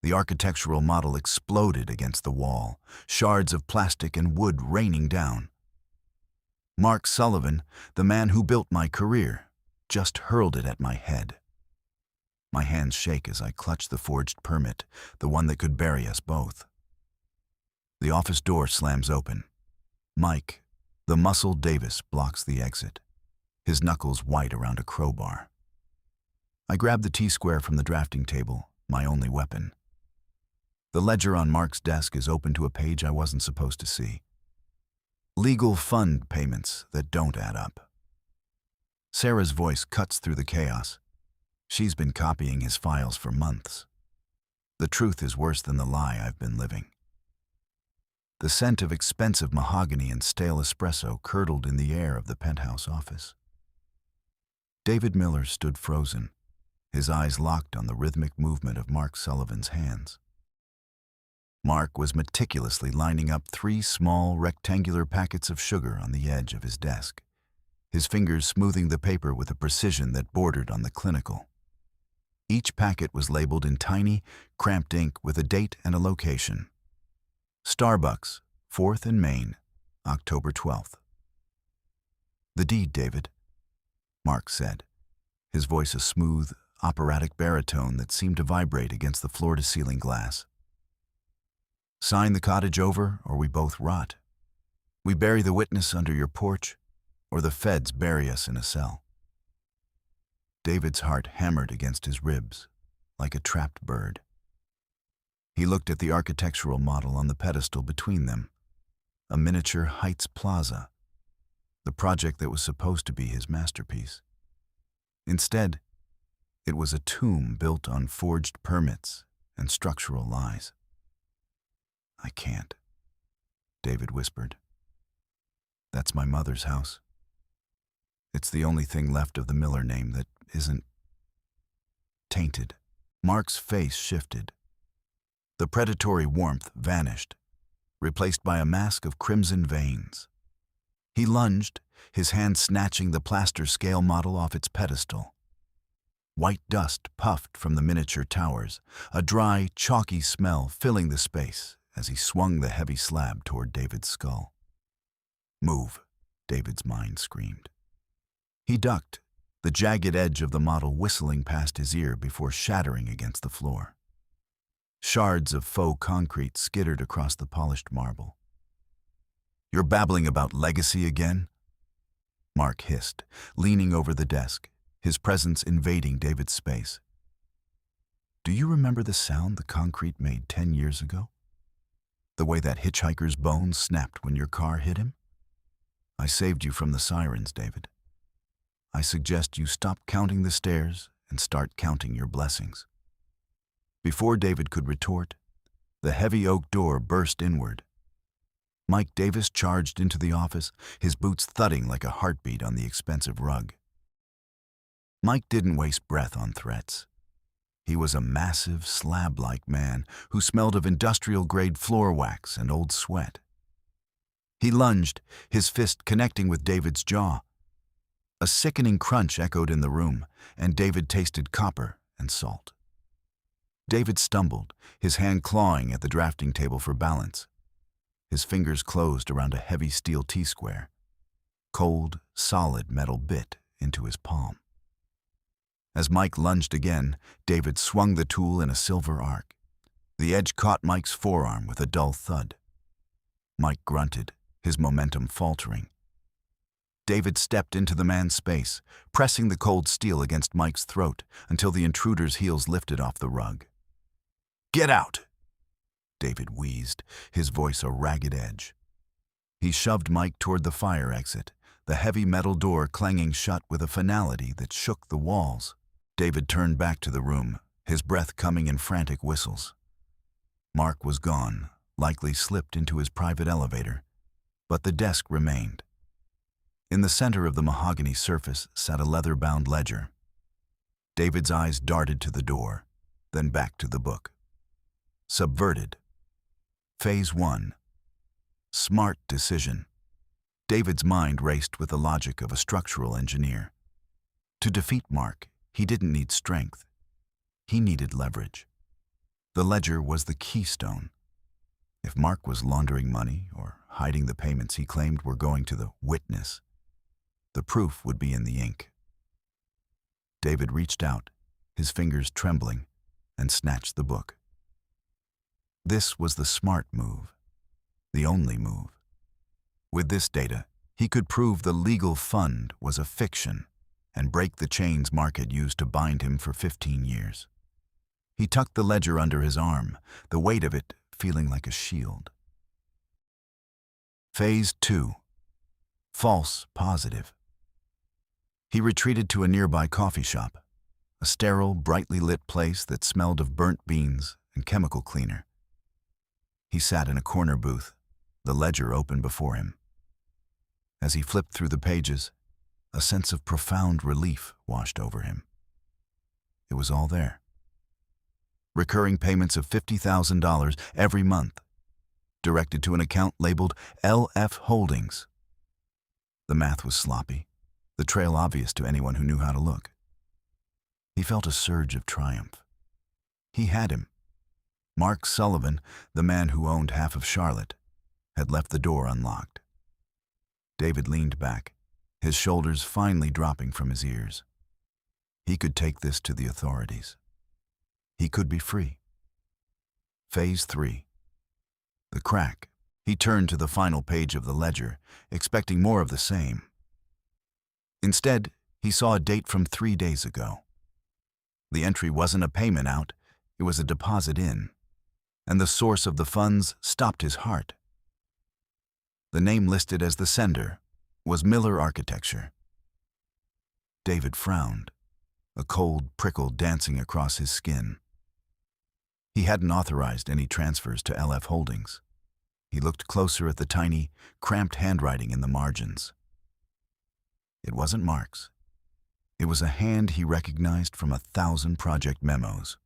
The architectural model exploded against the wall, shards of plastic and wood raining down. Mark Sullivan, the man who built my career, just hurled it at my head. My hands shake as I clutch the forged permit, the one that could bury us both. The office door slams open. Mike, the muscle Davis, blocks the exit, his knuckles white around a crowbar. I grab the T-square from the drafting table, my only weapon. The ledger on Mark's desk is open to a page I wasn't supposed to see. Legal fund payments that don't add up. Sarah's voice cuts through the chaos. She's been copying his files for months. The truth is worse than the lie I've been living. The scent of expensive mahogany and stale espresso curdled in the air of the penthouse office. David Miller stood frozen, his eyes locked on the rhythmic movement of Mark Sullivan's hands. Mark was meticulously lining up 3 small, rectangular packets of sugar on the edge of his desk, his fingers smoothing the paper with a precision that bordered on the clinical. Each packet was labeled in tiny, cramped ink with a date and a location. Starbucks, 4th and Main, October 12th. "The deed, David," Mark said, his voice a smooth, operatic baritone that seemed to vibrate against the floor-to-ceiling glass. "Sign the cottage over, or we both rot. We bury the witness under your porch, or the feds bury us in a cell." David's heart hammered against his ribs, like a trapped bird. He looked at the architectural model on the pedestal between them, a miniature Heights Plaza, the project that was supposed to be his masterpiece. Instead, it was a tomb built on forged permits and structural lies. "I can't," David whispered. "That's my mother's house. It's the only thing left of the Miller name that isn't tainted." Mark's face shifted. The predatory warmth vanished, replaced by a mask of crimson veins. He lunged, his hand snatching the plaster scale model off its pedestal. White dust puffed from the miniature towers, a dry, chalky smell filling the space as he swung the heavy slab toward David's skull. "Move," David's mind screamed. He ducked, the jagged edge of the model whistling past his ear before shattering against the floor. Shards of faux concrete skittered across the polished marble. "You're babbling about legacy again?" Mark hissed, leaning over the desk, his presence invading David's space. "Do you remember the sound the concrete made 10 years ago? The way that hitchhiker's bones snapped when your car hit him? I saved you from the sirens, David. I suggest you stop counting the stairs and start counting your blessings." Before David could retort, the heavy oak door burst inward. Mike Davis charged into the office, his boots thudding like a heartbeat on the expensive rug. Mike didn't waste breath on threats. He was a massive, slab-like man who smelled of industrial-grade floor wax and old sweat. He lunged, his fist connecting with David's jaw. A sickening crunch echoed in the room, and David tasted copper and salt. David stumbled, his hand clawing at the drafting table for balance. His fingers closed around a heavy steel T-square. Cold, solid metal bit into his palm. As Mike lunged again, David swung the tool in a silver arc. The edge caught Mike's forearm with a dull thud. Mike grunted, his momentum faltering. David stepped into the man's space, pressing the cold steel against Mike's throat until the intruder's heels lifted off the rug. "Get out!" David wheezed, his voice a ragged edge. He shoved Mike toward the fire exit, the heavy metal door clanging shut with a finality that shook the walls. David turned back to the room, his breath coming in frantic whistles. Mark was gone, likely slipped into his private elevator, but the desk remained. In the center of the mahogany surface sat a leather-bound ledger. David's eyes darted to the door, then back to the book. Subverted. Phase 1. Smart decision. David's mind raced with the logic of a structural engineer. To defeat Mark, he didn't need strength. He needed leverage. The ledger was the keystone. If Mark was laundering money or hiding the payments he claimed were going to the witness, the proof would be in the ink. David reached out, his fingers trembling, and snatched the book. This was the smart move, the only move. With this data, he could prove the legal fund was a fiction and break the chains Mark had used to bind him for 15 years. He tucked the ledger under his arm, the weight of it feeling like a shield. Phase 2. False positive. He retreated to a nearby coffee shop, a sterile, brightly lit place that smelled of burnt beans and chemical cleaner. He sat in a corner booth, the ledger open before him. As he flipped through the pages, a sense of profound relief washed over him. It was all there. Recurring payments of $50,000 every month, directed to an account labeled LF Holdings. The math was sloppy, the trail obvious to anyone who knew how to look. He felt a surge of triumph. He had him. Mark Sullivan, the man who owned half of Charlotte, had left the door unlocked. David leaned back, his shoulders finally dropping from his ears. He could take this to the authorities. He could be free. Phase 3. The crack. He turned to the final page of the ledger, expecting more of the same. Instead, he saw a date from 3 days ago. The entry wasn't a payment out, it was a deposit in, and the source of the funds stopped his heart. The name listed as the sender was Miller Architecture. David frowned, a cold prickle dancing across his skin. He hadn't authorized any transfers to LF Holdings. He looked closer at the tiny, cramped handwriting in the margins. It wasn't Mark's. It was a hand he recognized from 1,000 project memos.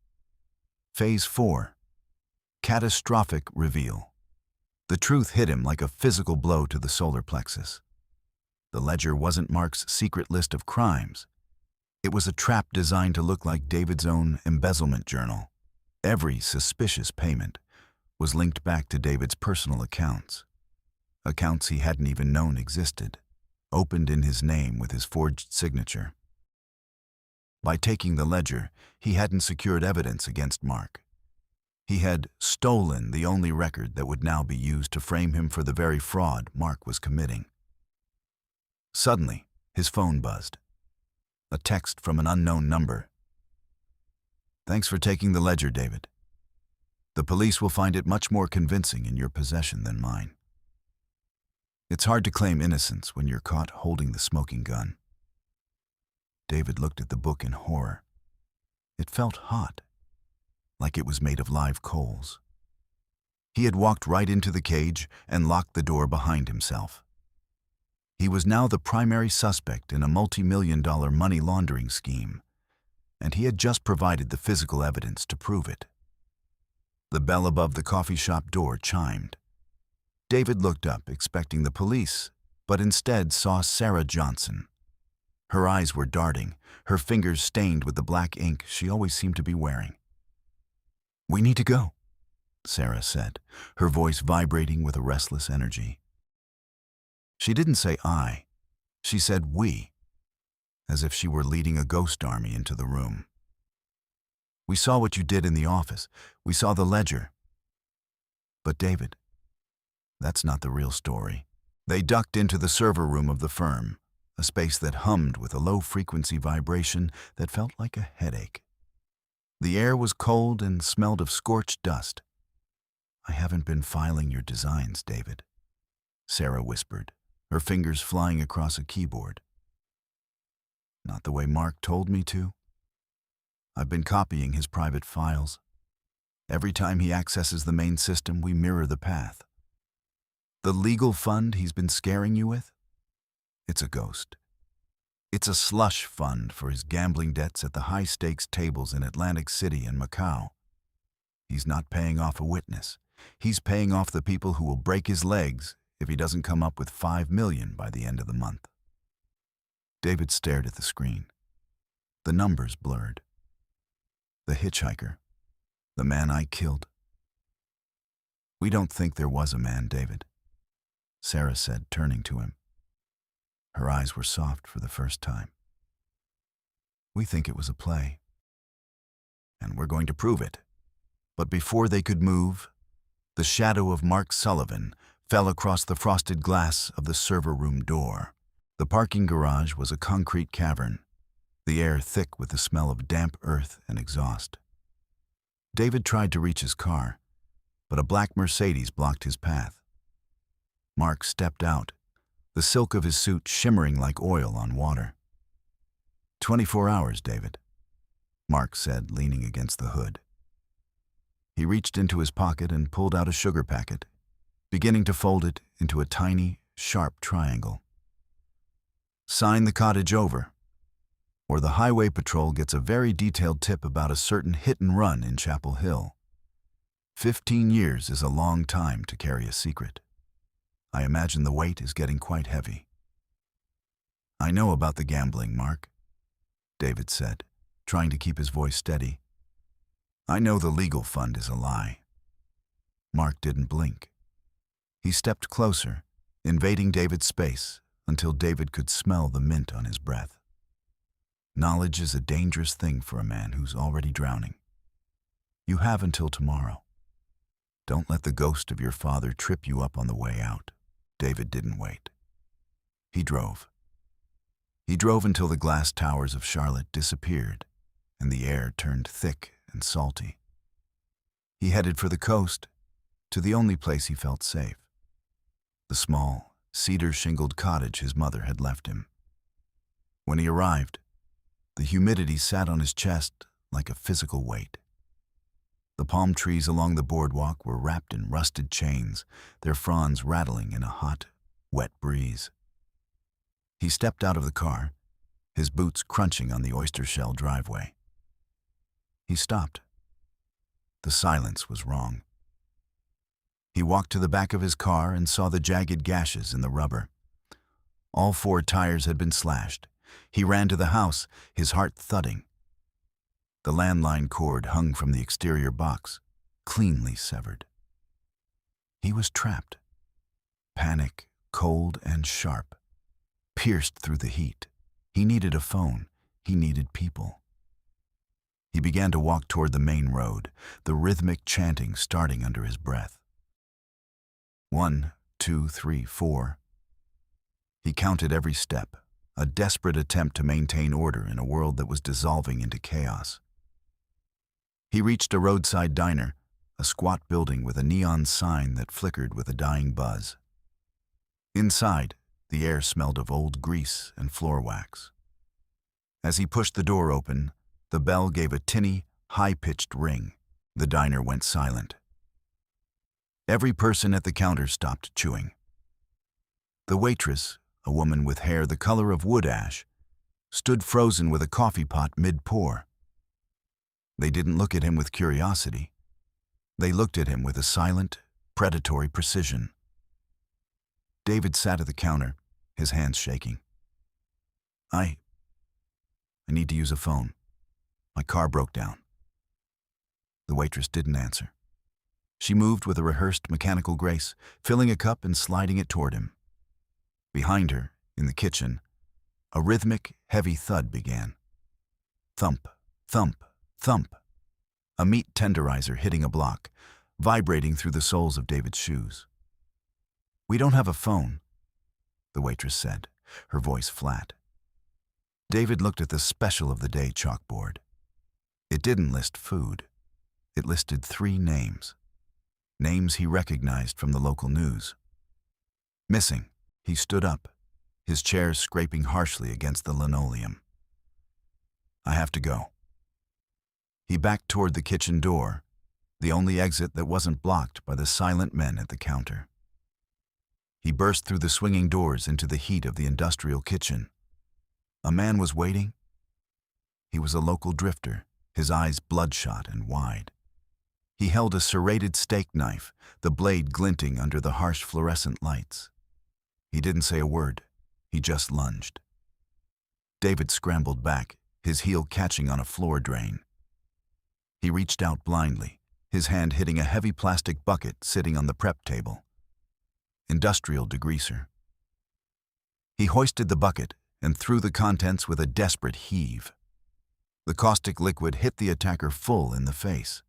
Phase 4. Catastrophic reveal. The truth hit him like a physical blow to the solar plexus. The ledger wasn't Mark's secret list of crimes. It was a trap designed to look like David's own embezzlement journal. Every suspicious payment was linked back to David's personal accounts. Accounts he hadn't even known existed, opened in his name with his forged signature. By taking the ledger, he hadn't secured evidence against Mark. He had stolen the only record that would now be used to frame him for the very fraud Mark was committing. Suddenly, his phone buzzed. A text from an unknown number. "Thanks for taking the ledger, David. The police will find it much more convincing in your possession than mine. It's hard to claim innocence when you're caught holding the smoking gun." David looked at the book in horror. It felt hot, like it was made of live coals. He had walked right into the cage and locked the door behind himself. He was now the primary suspect in a multi-million-dollar money laundering scheme, and he had just provided the physical evidence to prove it. The bell above the coffee shop door chimed. David looked up, expecting the police, but instead saw Sarah Johnson. Her eyes were darting, her fingers stained with the black ink she always seemed to be wearing. "We need to go," Sarah said, her voice vibrating with a restless energy. She didn't say I, she said we, as if she were leading a ghost army into the room. "We saw what you did in the office. We saw the ledger." But David, that's not the real story. They ducked into the server room of the firm, a space that hummed with a low-frequency vibration that felt like a headache. The air was cold and smelled of scorched dust. "I haven't been filing your designs, David," Sarah whispered, her fingers flying across a keyboard. "Not the way Mark told me to. I've been copying his private files. Every time he accesses the main system, we mirror the path. The legal fund he's been scaring you with? It's a ghost. It's a slush fund for his gambling debts at the high-stakes tables in Atlantic City and Macau. He's not paying off a witness. He's paying off the people who will break his legs if he doesn't come up with $5 million by the end of the month." David stared at the screen. The numbers blurred. The hitchhiker, The man I killed. We don't think there was a man, David, Sarah said, turning to him. Her eyes were soft for the first time. We think it was a play. And we're going to prove it. But before they could move, the shadow of Mark Sullivan fell across the frosted glass of the server room door. The parking garage was a concrete cavern, the air thick with the smell of damp earth and exhaust. David tried to reach his car, but a black Mercedes blocked his path. Mark stepped out, the silk of his suit shimmering like oil on water. 24 hours, David, Mark said, leaning against the hood. He reached into his pocket and pulled out a sugar packet, beginning to fold it into a tiny, sharp triangle. Sign the cottage over, or the highway patrol gets a very detailed tip about a certain hit and run in Chapel Hill. 15 years is a long time to carry a secret. I imagine the weight is getting quite heavy. I know about the gambling, Mark, David said, trying to keep his voice steady. I know the legal fund is a lie. Mark didn't blink. He stepped closer, invading David's space until David could smell the mint on his breath. Knowledge is a dangerous thing for a man who's already drowning. You have until tomorrow. Don't let the ghost of your father trip you up on the way out. David didn't wait. He drove. He drove until the glass towers of Charlotte disappeared and the air turned thick and salty. He headed for the coast, to the only place he felt safe. The small, cedar-shingled cottage his mother had left him. When he arrived, the humidity sat on his chest like a physical weight. The palm trees along the boardwalk were wrapped in rusted chains, their fronds rattling in a hot, wet breeze. He stepped out of the car, his boots crunching on the oyster shell driveway. He stopped. The silence was wrong. He walked to the back of his car and saw the jagged gashes in the rubber. All 4 tires had been slashed. He ran to the house, his heart thudding. The landline cord hung from the exterior box, cleanly severed. He was trapped. Panic, cold and sharp, pierced through the heat. He needed a phone. He needed people. He began to walk toward the main road, the rhythmic chanting starting under his breath. 1, 2, 3, 4. He counted every step, a desperate attempt to maintain order in a world that was dissolving into chaos. He reached a roadside diner, a squat building with a neon sign that flickered with a dying buzz. Inside, the air smelled of old grease and floor wax. As he pushed the door open, the bell gave a tinny, high-pitched ring. The diner went silent. Every person at the counter stopped chewing. The waitress, a woman with hair the color of wood ash, stood frozen with a coffee pot mid-pour. They didn't look at him with curiosity. They looked at him with a silent, predatory precision. David sat at the counter, his hands shaking. I need to use a phone. My car broke down. The waitress didn't answer. She moved with a rehearsed mechanical grace, filling a cup and sliding it toward him. Behind her, in the kitchen, a rhythmic, heavy thud began. Thump, thump, thump. A meat tenderizer hitting a block, vibrating through the soles of David's shoes. We don't have a phone, the waitress said, her voice flat. David looked at the special of the day chalkboard. It didn't list food. It listed 3 names. Names he recognized from the local news. Missing. He stood up, his chair scraping harshly against the linoleum. I have to go. He backed toward the kitchen door, the only exit that wasn't blocked by the silent men at the counter. He burst through the swinging doors into the heat of the industrial kitchen. A man was waiting. He was a local drifter, his eyes bloodshot and wide. He held a serrated steak knife, the blade glinting under the harsh fluorescent lights. He didn't say a word. He just lunged. David scrambled back, his heel catching on a floor drain. He reached out blindly, his hand hitting a heavy plastic bucket sitting on the prep table. Industrial degreaser. He hoisted the bucket and threw the contents with a desperate heave. The caustic liquid hit the attacker full in the face.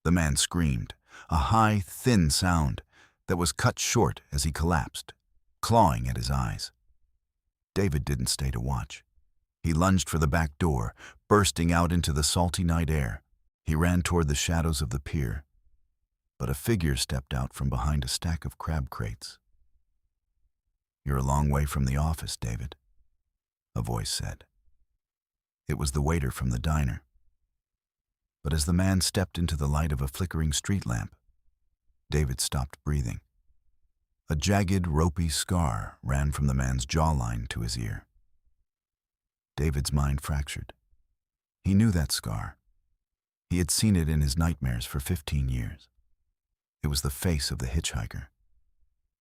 The man screamed, a high, thin sound that was cut short as he collapsed, clawing at his eyes. David didn't stay to watch. He lunged for the back door, bursting out into the salty night air. He ran toward the shadows of the pier, but a figure stepped out from behind a stack of crab crates. "You're a long way from the office, David," a voice said. It was the waiter from the diner. But as the man stepped into the light of a flickering street lamp, David stopped breathing. A jagged, ropey scar ran from the man's jawline to his ear. David's mind fractured. He knew that scar. He had seen it in his nightmares for 15 years. It was the face of the hitchhiker,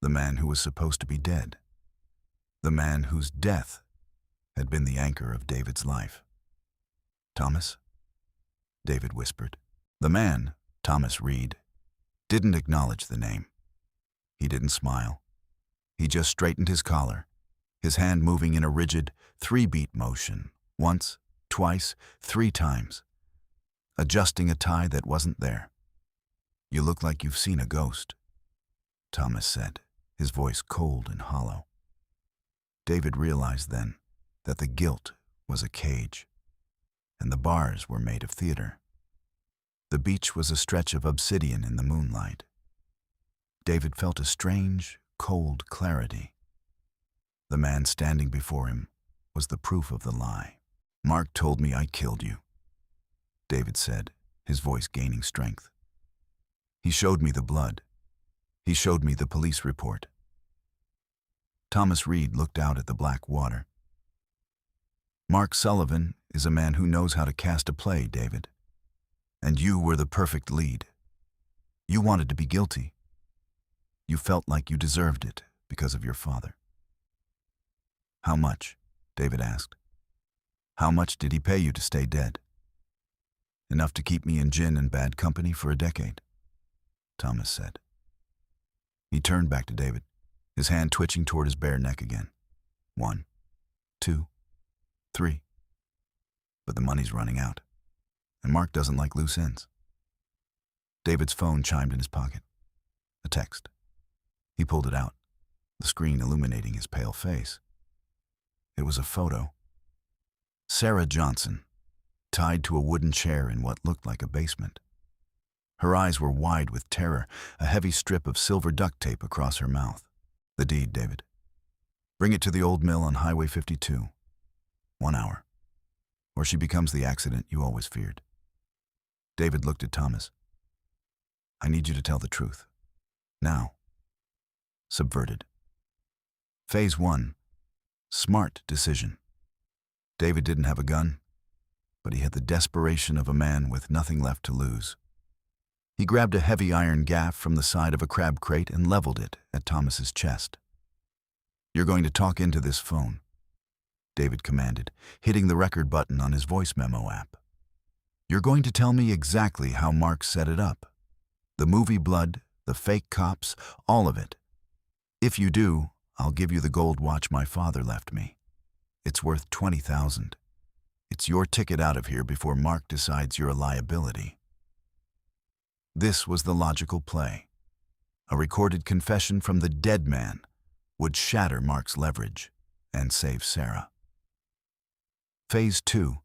the man who was supposed to be dead, the man whose death had been the anchor of David's life. "Thomas?" David whispered. The man, Thomas Reed, didn't acknowledge the name. He didn't smile. He just straightened his collar, his hand moving in a rigid, 3-beat motion, once, twice, 3 times, adjusting a tie that wasn't there. "You look like you've seen a ghost," Thomas said, his voice cold and hollow. David realized then that the guilt was a cage, and the bars were made of theater. The beach was a stretch of obsidian in the moonlight. David felt a strange, cold clarity. The man standing before him was the proof of the lie. "Mark told me I killed you," David said, his voice gaining strength. "He showed me the blood. He showed me the police report." Thomas Reed looked out at the black water. "Mark Sullivan is a man who knows how to cast a play, David. And you were the perfect lead. You wanted to be guilty. You felt like you deserved it because of your father." "How much?" David asked. "How much did he pay you to stay dead?" "Enough to keep me in gin and bad company for a decade," Thomas said. He turned back to David, his hand twitching toward his bare neck again. 1, 2, 3. But the money's running out, and Mark doesn't like loose ends. David's phone chimed in his pocket. A text. He pulled it out, the screen illuminating his pale face. It was a photo. Sarah Johnson, tied to a wooden chair in what looked like a basement. Her eyes were wide with terror, a heavy strip of silver duct tape across her mouth. "The deed, David. Bring it to the old mill on Highway 52. 1 hour. Or she becomes the accident you always feared." David looked at Thomas. "I need you to tell the truth. Now." Subverted. Phase 1. Smart decision. David didn't have a gun, but he had the desperation of a man with nothing left to lose. He grabbed a heavy iron gaff from the side of a crab crate and leveled it at Thomas's chest. "You're going to talk into this phone," David commanded, hitting the record button on his voice memo app. "You're going to tell me exactly how Mark set it up. The movie blood, the fake cops, all of it. If you do, I'll give you the gold watch my father left me. It's worth $20,000. It's your ticket out of here before Mark decides you're a liability." This was the logical play. A recorded confession from the dead man would shatter Mark's leverage and save Sarah. Phase 2.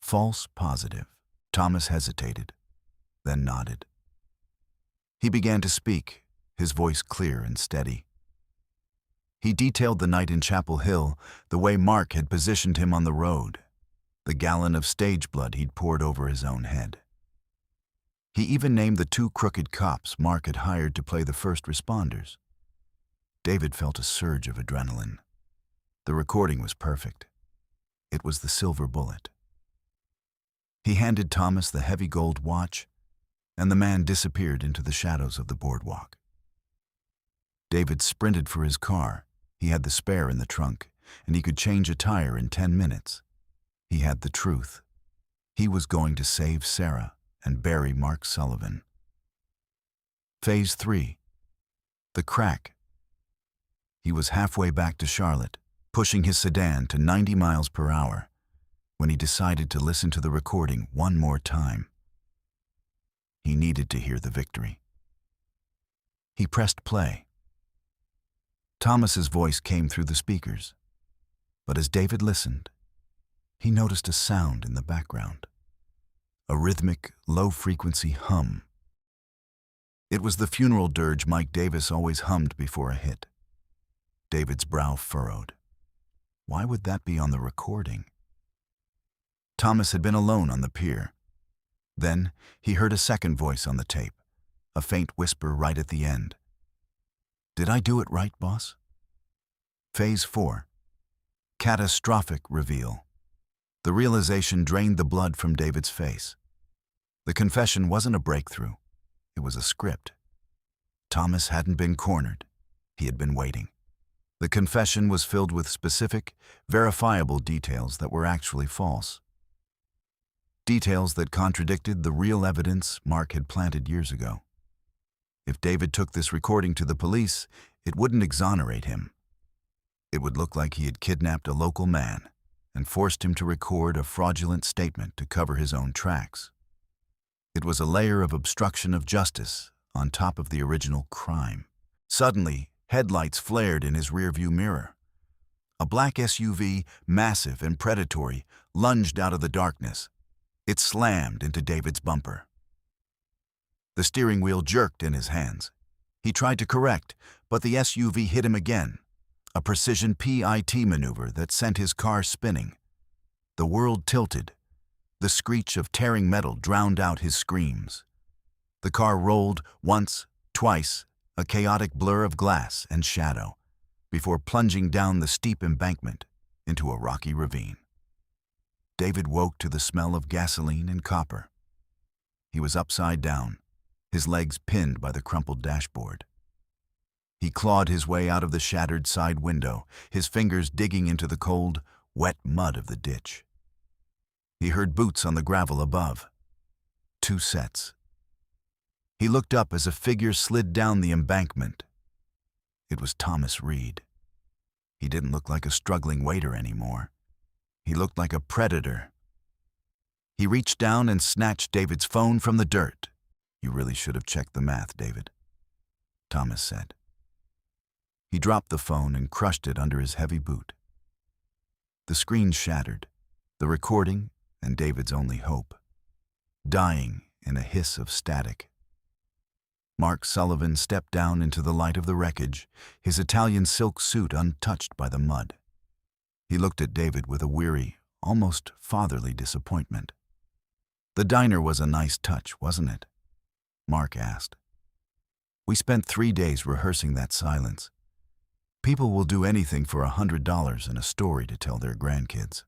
False positive. Thomas hesitated, then nodded. He began to speak, his voice clear and steady. He detailed the night in Chapel Hill, the way Mark had positioned him on the road, the gallon of stage blood he'd poured over his own head. He even named the 2 crooked cops Mark had hired to play the first responders. David felt a surge of adrenaline. The recording was perfect. It was the silver bullet. He handed Thomas the heavy gold watch, and the man disappeared into the shadows of the boardwalk. David sprinted for his car. He had the spare in the trunk, and he could change a tire in 10 minutes. He had the truth. He was going to save Sarah and bury Mark Sullivan. Phase 3. The crack. He was halfway back to Charlotte, pushing his sedan to 90 miles per hour, when he decided to listen to the recording one more time. He needed to hear the victory. He pressed play. Thomas's voice came through the speakers, but as David listened, he noticed a sound in the background, a rhythmic, low-frequency hum. It was the funeral dirge Mike Davis always hummed before a hit. David's brow furrowed. Why would that be on the recording? Thomas had been alone on the pier. Then he heard a second voice on the tape, a faint whisper right at the end. "Did I do it right, boss?" Phase 4. Catastrophic reveal. The realization drained the blood from David's face. The confession wasn't a breakthrough. It was a script. Thomas hadn't been cornered. He had been waiting. The confession was filled with specific, verifiable details that were actually false. Details that contradicted the real evidence Mark had planted years ago. If David took this recording to the police, it wouldn't exonerate him. It would look like he had kidnapped a local man and forced him to record a fraudulent statement to cover his own tracks. It was a layer of obstruction of justice on top of the original crime. Suddenly, headlights flared in his rearview mirror. A black SUV, massive and predatory, lunged out of the darkness. It slammed into David's bumper. The steering wheel jerked in his hands. He tried to correct, but the SUV hit him again, a precision PIT maneuver that sent his car spinning. The world tilted. The screech of tearing metal drowned out his screams. The car rolled once, twice, a chaotic blur of glass and shadow, before plunging down the steep embankment into a rocky ravine. David woke to the smell of gasoline and copper. He was upside down, his legs pinned by the crumpled dashboard. He clawed his way out of the shattered side window, his fingers digging into the cold, wet mud of the ditch. He heard boots on the gravel above. 2 sets. He looked up as a figure slid down the embankment. It was Thomas Reed. He didn't look like a struggling waiter anymore. He looked like a predator. He reached down and snatched David's phone from the dirt. "You really should have checked the math, David," Thomas said. He dropped the phone and crushed it under his heavy boot. The screen shattered, the recording and David's only hope, dying in a hiss of static. Mark Sullivan stepped down into the light of the wreckage, his Italian silk suit untouched by the mud. He looked at David with a weary, almost fatherly disappointment. "The diner was a nice touch, wasn't it?" Mark asked. "We spent 3 days rehearsing that silence. People will do anything for $100 and a story to tell their grandkids."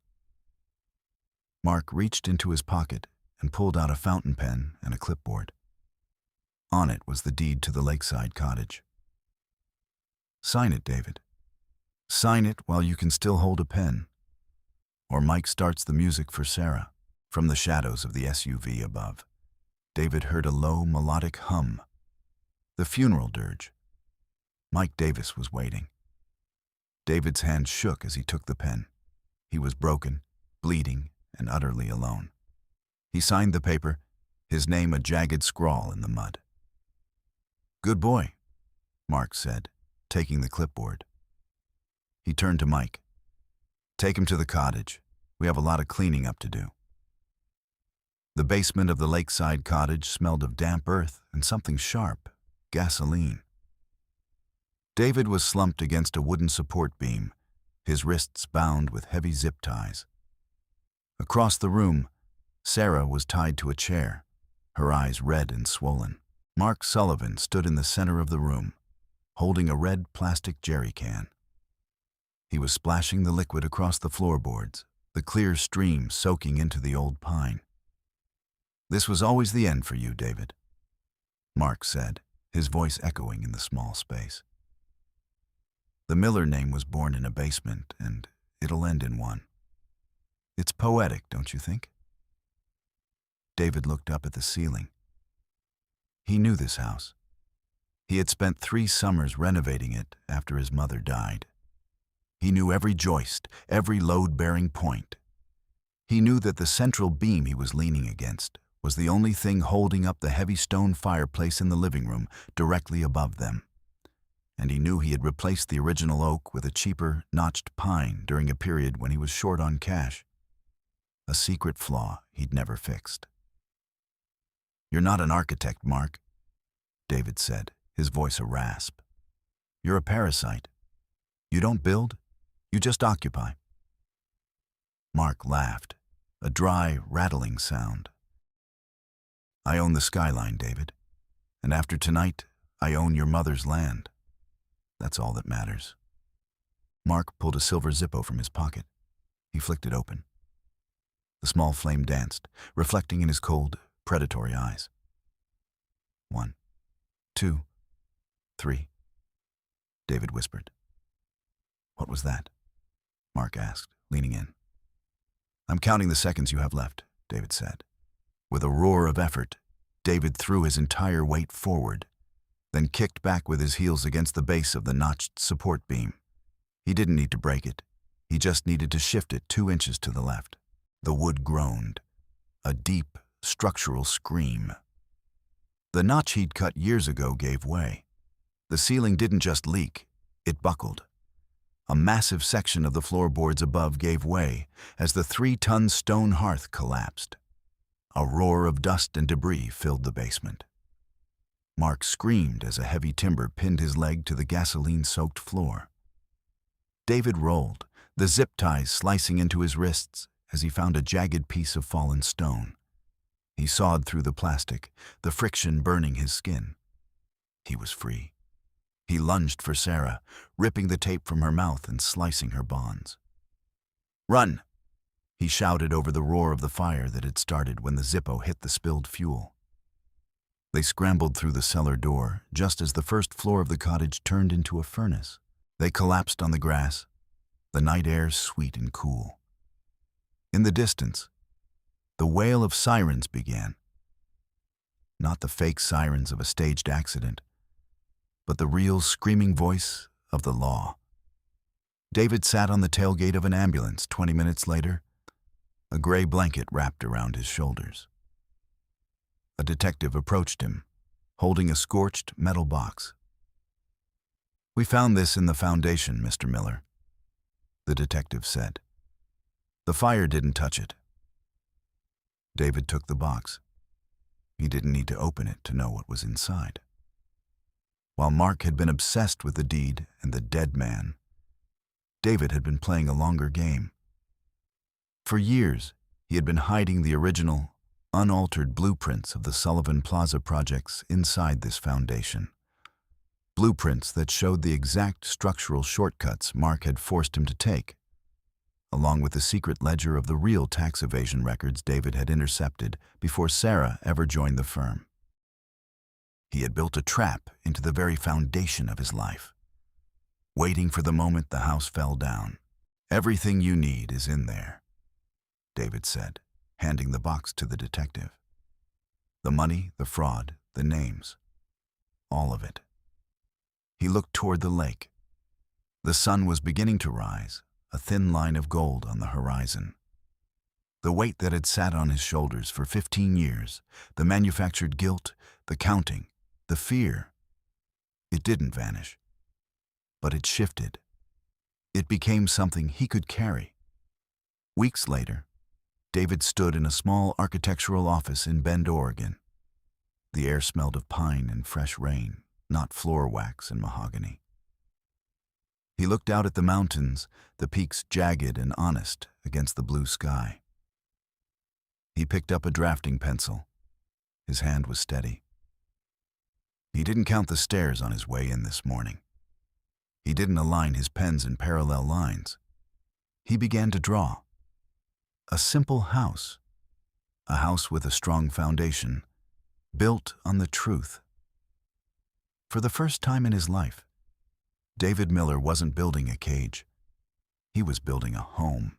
Mark reached into his pocket and pulled out a fountain pen and a clipboard. On it was the deed to the lakeside cottage. "Sign it, David. Sign it while you can still hold a pen." Or Mike starts the music for Sarah. From the shadows of the SUV above, David heard a low, melodic hum. The funeral dirge. Mike Davis was waiting. David's hand shook as he took the pen. He was broken, bleeding, and utterly alone. He signed the paper, his name a jagged scrawl in the mud. "Good boy," Mark said, taking the clipboard. He turned to Mike. "Take him to the cottage. We have a lot of cleaning up to do." The basement of the lakeside cottage smelled of damp earth and something sharp, gasoline. David was slumped against a wooden support beam, his wrists bound with heavy zip ties. Across the room, Sarah was tied to a chair, her eyes red and swollen. Mark Sullivan stood in the center of the room, holding a red plastic jerry can. He was splashing the liquid across the floorboards, the clear stream soaking into the old pine. "This was always the end for you, David," Mark said, his voice echoing in the small space. "The Miller name was born in a basement, and it'll end in one. It's poetic, don't you think?" David looked up at the ceiling. He knew this house. He had spent 3 summers renovating it after his mother died. He knew every joist, every load-bearing point. He knew that the central beam he was leaning against was the only thing holding up the heavy stone fireplace in the living room directly above them. And he knew he had replaced the original oak with a cheaper, notched pine during a period when he was short on cash. A secret flaw he'd never fixed. "You're not an architect, Mark," David said, his voice a rasp. "You're a parasite. You don't build, you just occupy." Mark laughed, a dry, rattling sound. "I own the skyline, David. And after tonight, I own your mother's land. That's all that matters." Mark pulled a silver Zippo from his pocket. He flicked it open. The small flame danced, reflecting in his cold, predatory eyes. 1, 2, 3, David whispered. "What was that?" Mark asked, leaning in. "I'm counting the seconds you have left," David said. With a roar of effort, David threw his entire weight forward, then kicked back with his heels against the base of the notched support beam. He didn't need to break it. He just needed to shift it 2 inches to the left. The wood groaned, a deep, structural scream. The notch he'd cut years ago gave way. The ceiling didn't just leak, it buckled. A massive section of the floorboards above gave way as the 3-ton stone hearth collapsed. A roar of dust and debris filled the basement. Mark screamed as a heavy timber pinned his leg to the gasoline-soaked floor. David rolled, the zip ties slicing into his wrists as he found a jagged piece of fallen stone. He sawed through the plastic, the friction burning his skin. He was free. He lunged for Sarah, ripping the tape from her mouth and slicing her bonds. "Run!" he shouted over the roar of the fire that had started when the Zippo hit the spilled fuel. They scrambled through the cellar door just as the first floor of the cottage turned into a furnace. They collapsed on the grass, the night air sweet and cool. In the distance, the wail of sirens began. Not the fake sirens of a staged accident, but the real screaming voice of the law. David sat on the tailgate of an ambulance 20 minutes later, a gray blanket wrapped around his shoulders. A detective approached him, holding a scorched metal box. "We found this in the foundation, Mr. Miller," the detective said. "The fire didn't touch it." David took the box. He didn't need to open it to know what was inside. While Mark had been obsessed with the deed and the dead man, David had been playing a longer game. For years, he had been hiding the original, unaltered blueprints of the Sullivan Plaza projects inside this foundation. Blueprints that showed the exact structural shortcuts Mark had forced him to take, along with the secret ledger of the real tax evasion records David had intercepted before Sarah ever joined the firm. He had built a trap into the very foundation of his life, waiting for the moment the house fell down. "Everything you need is in there," David said, handing the box to the detective. "The money, the fraud, the names, all of it." He looked toward the lake. The sun was beginning to rise, a thin line of gold on the horizon. The weight that had sat on his shoulders for 15 years, the manufactured guilt, the counting, the fear, it didn't vanish, but it shifted. It became something he could carry. Weeks later, David stood in a small architectural office in Bend, Oregon. The air smelled of pine and fresh rain, not floor wax and mahogany. He looked out at the mountains, the peaks jagged and honest against the blue sky. He picked up a drafting pencil. His hand was steady. He didn't count the stairs on his way in this morning. He didn't align his pens in parallel lines. He began to draw. A simple house. A house with a strong foundation, built on the truth. For the first time in his life, David Miller wasn't building a cage. He was building a home.